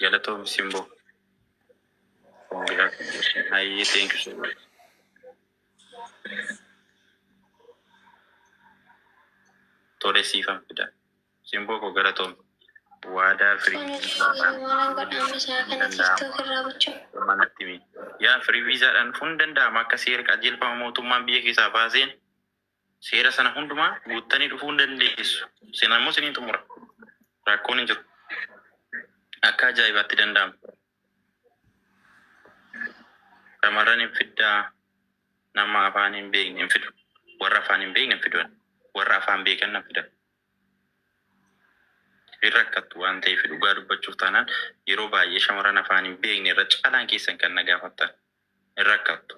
Galatom Simbo. Congratulations. I thank you so much. Tole Sifan Fida. Simbo ko Galatom. Wada free. Manatimi. Ya free visa dan fundanda maka sir kajil pamotuma biya kisa bazen. Sira sana hunduma gutani du fundandesu. Sinamo sinin tumura. Rakoni jot. Akka ajaa'ibatti danda'ama. Shamarran hin fiddaa nama afaan hin beekne hin fidu. Warra afaan hin beekne hin fidu. Warra afaan beekan hin fidan. Hin rakkattu waan ta'eef dhugaa dubbachuuf taanaan yeroo baay'ee shamarran afaan hin beekne irra caalaan keessan kan na gaafattan. Hin rakkattu.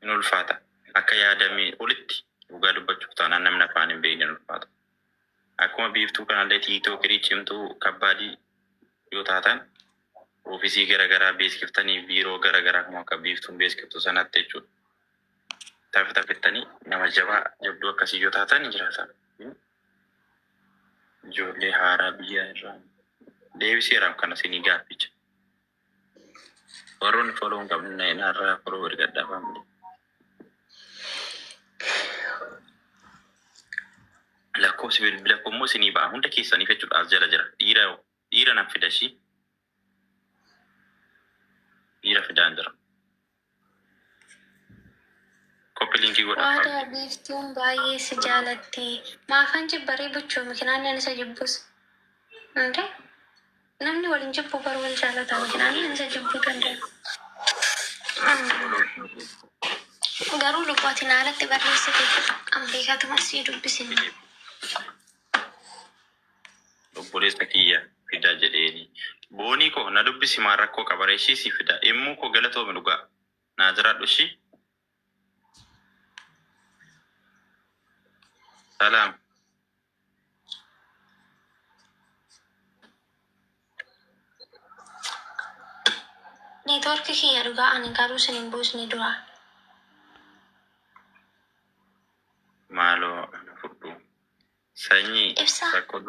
Hin ulfaata. Akka yaadamee olitti dhugaa dubbachuuf taanaan namni afaan hin beekne hin ulfaata. Akkuma biiftuu kanallee tiiktookii cimtuu kabbaadii yoo taatan ofiisii garagaraa beeskiftanii biiroo garagaraa kuma akka biiftuun beeskiftu sanatti jechuudha. Taafittanii nama jabaa jabduu akkasii yoo taatan jiraatan. Ijoollee haaraa biyya irraa deebiseeraaf kana isinii gaafficha. Warroonni foloo hin qabne naarraa foloo ergadhaafamne. Lakkoofsi bilbila immoo isinii ba'a hunda keessaniif jechuudha as jala jira. Dhiira naaf fidashii. Dhiira fidaan jira. Koppii linkii godha. Waadaa biiftuun baay'ee si jaalatti. Maafan jibbaree buchuu makinaan isa jibbus. Ande namni waliin jibbu garuu wal jaalataa makinaan isa jibbuu danda'u. Garuu lubbaatiin haalatti barreessite ambeekatuma si dubbisin. Obboleessa kiyya fidaa jedheeni. Boonii koo na dubbisi maan rakkoo qabareeshii si fida. Immuu koo galatoome dhugaa. Naa jiraadhu ishii. Salaam. Neetwoorkii kiyya dhugaa ani garuu sinin buusni dura. Maaloo fudhu. Sanyii Ibsa. rakkoo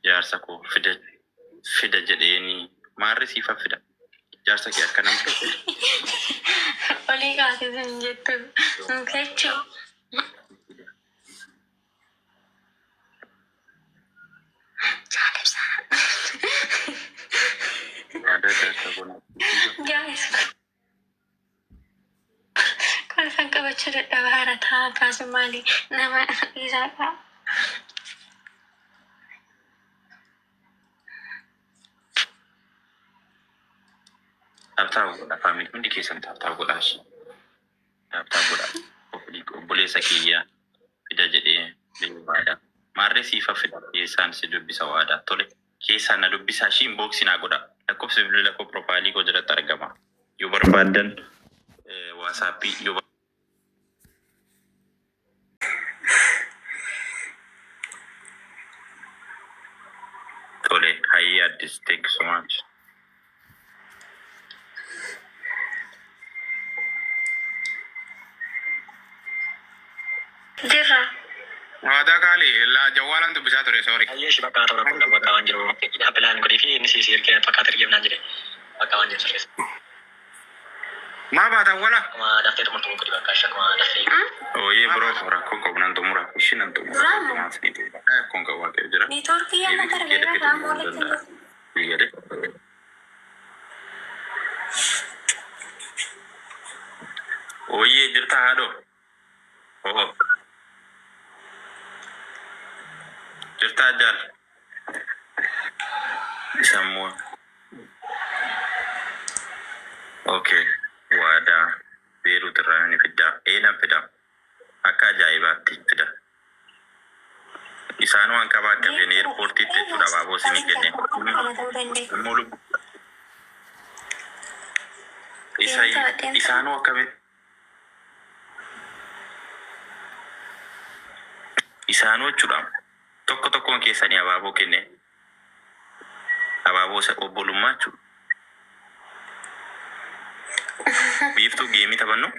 jaarsa koo fida jedheeni maarri siifa fida. Jaarsa kee akka namtu. Olii kaasisan jettu. Nkechuu. Jaalibsaa. Yaada jaarsa koo. Guys. Kan kan qabachuu dadhabaa harataa akkasumaali nama isaa qaba. Taphtaa godha faamilii hundi keessan taphtaa godhaas. Taphtaa godha. Obboleessa kiyya fida jedhee beekaadha. Maarree siifa fida keessaan si dubbisa waadaa tole. Keessaan na dubbisaa ishiin booksi naa godha. Lakkoofsi bilbila koo piroofaayilii koo jalatti argama. Yoo barbaaddan waasaappii yoo tole hayyee addis thank you so much. Jirra. Waadaa kaalii la jawwaalan dubbisaa ture sorry. Ayyee shi bakka toora kun bakka waan jiru appelaan godhee fi inni si ergee fakkaata ergeemnaan jedhe bakka waan jiru sirreessa. Maa baata wala? Akkuma daftee tumurtuu godhi bakka ishee akkuma daftee. Ooyee biroo rakkoo qabu nan xumura. Ishii nan xumura. Rakkoon qabu waaqayyo jira. Neetwoorkii yamma garagaraa raamoo walitti. Ooyee jirta haadhoo. Oh. Jirta jaal. Sammuu. Okay. Waadaa beeruu irraa ni fiddaa. Eenan fidaa. Akka ajaa'ibaatti fida. Isaan waan qabaa qabeen eerpoortiitti jechuudha baaboo isinii kenne. Isaanuu akkamitti? Isaanuu jechuudha. Tokko tokkoon keessanii abaaboo kenne. Abaaboo obbolummaa jechuudha. Biiftuu geemii taphannu?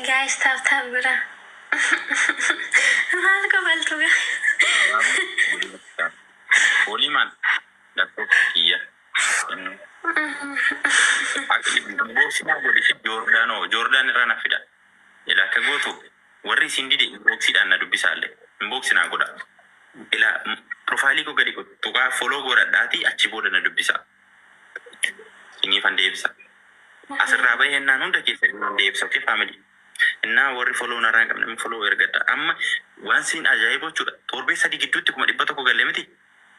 Guys, tap bira. maal qabaltu Oliman lakko kiyya. Boksina godhe Joordaan irraa na fida. Ila akka gootu warri isin dide boksiidhaan na dubbisaallee boksina godha. Ila profailii koo gadi tuqaa foloo godhadhaati achi booda na dubbisa. Iniifan deebisa. Asirraa bahee ennaan hunda keessa iniifan deebisa. Okay family. Innaa warri foloo narraa hin qabne foloo ergadha. Amma waan siin ajaa'iba jechuudha. Torbee 3 gidduutti 100 galle miti.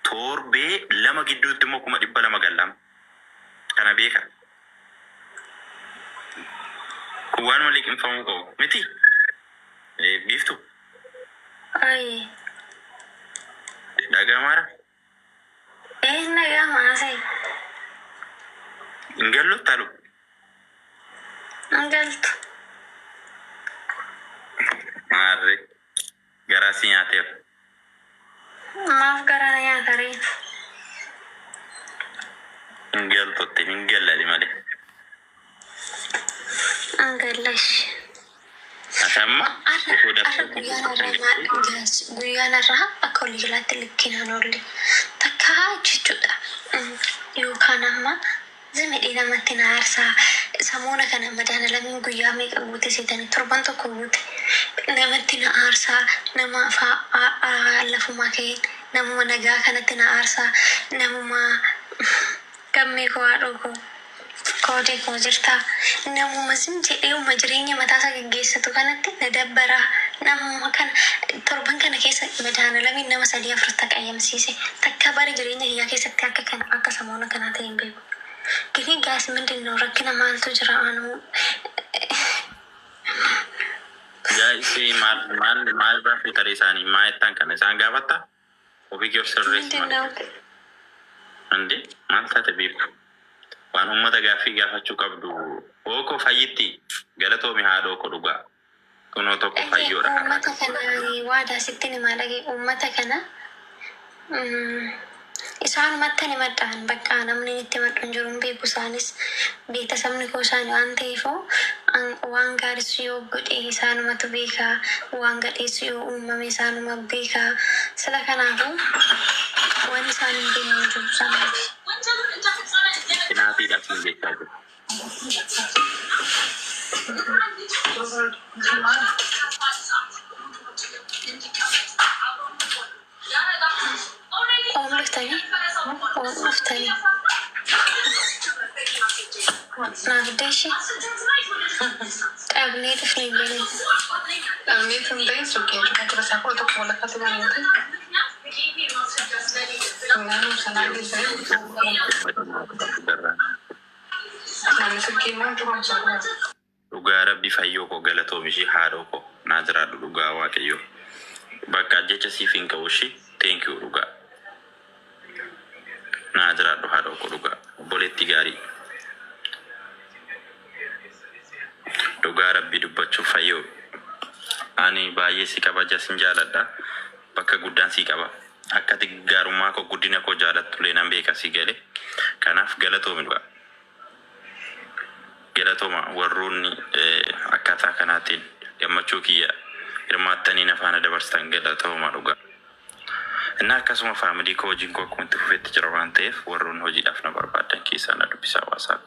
Torbee 2 gidduutti immoo 200 gallama. Kana beeka. Kuwaan malee qinfamuu qabu miti. Biiftu. Ay. Dhagamaara. Dhagamaa sai. Ingallu talu. Ingaltu. Maarre. Garaasi nyaateef. Maaf garaa nyaatare. Ingaltutti ingallali malee. Angallash. Asamma. Guyyaan irraa akka walii jalaatti likkinaan oolle takkaa jechuudha. Yookaan amma zimidhii namatti na aarsaa samuuna kana madaala lamiin guyyaa meeqa guute seetanii 7 tokko guute namatti na aarsaa nama lafumaa ka'een namuma nagaa kanatti na aarsaa namuma gammee koo haadhoo koo koodee koo jirtaa namuma sim jedhee uma jireenya mataasaa geggeessatu kanatti na dabbaraa namuma kana 7 kana keessa madaala lamiin nama 3-4 qayyamsiise takka bara jireenya hiyyaa keessatti akka samuuna kanaa ta'e hin beeku. Gini gas ምንድነው ረክና ማልቶ ጅራአኑ ጋይስ ማል ባፍ ተሬሳኒ ማይታን ከነ ሳንጋባታ ኦቢጊዮ ሰርሬስ ማለት እንዴ ማልታ ተቢብ ዋን ኡመተ ጋፊ ጋፋቹ ቀብዱ ኦኮ ፈይቲ ገለቶ ሚሃዶ ኮ ዱጋ ኩኖ ቶኮ ፈዮራ ኡመተ ከና ዋዳ ሲቲኒ ማለጌ ኡመተ ከና isaan mattani madhaan bakka namni itti madhuun jiruun beeku isaanis beektasabni koo isaanii waan ta'eefoo waan gaarisu yoo godhe isaanumatu beekaa waan gadheessu yoo uumame isaanuma beekaa sila kanaafuu waan isaan hin beekne jiru isaaniif. Inaatiidhaaf hin beekaa jiru. Oftani. Nagdeshi. Abne to free bene. Abne from there so ke jo to sa ko to bola ka to mane the. Nanu sanadi se. Nanu se ke mo to ko sa. Dhugaa rabbi fayyoo koo galatoomishi haadhoo koo naa jiraadhu dhugaa waaqayyo. Bakka jecha siif hin qabu ishii thank you dhugaa. Naa jiraadhu haadhoo koo dhugaa. Obboleetti gaarii. Dhugaa rabbi dubbachuuf fayyoo. Ani baay'ee si kabaja sin jaaladha. Bakka guddaan si qaba. Akka ati gaarummaa koo guddina koo jaalattu leenan beeka si gale. Kanaaf galatoomi dhugaa. Galatoma warroonni akkaataa kanaatiin gammachuu kiyya hirmaattanii na faana dabarsitan galatoma dhugaa. Innaa akkasuma faamilii koo wajjin koo akkuma itti fufeetti jira waan ta'eef warroonni hojiidhaaf na barbaadan keessaa na dubbisaa WhatsApp.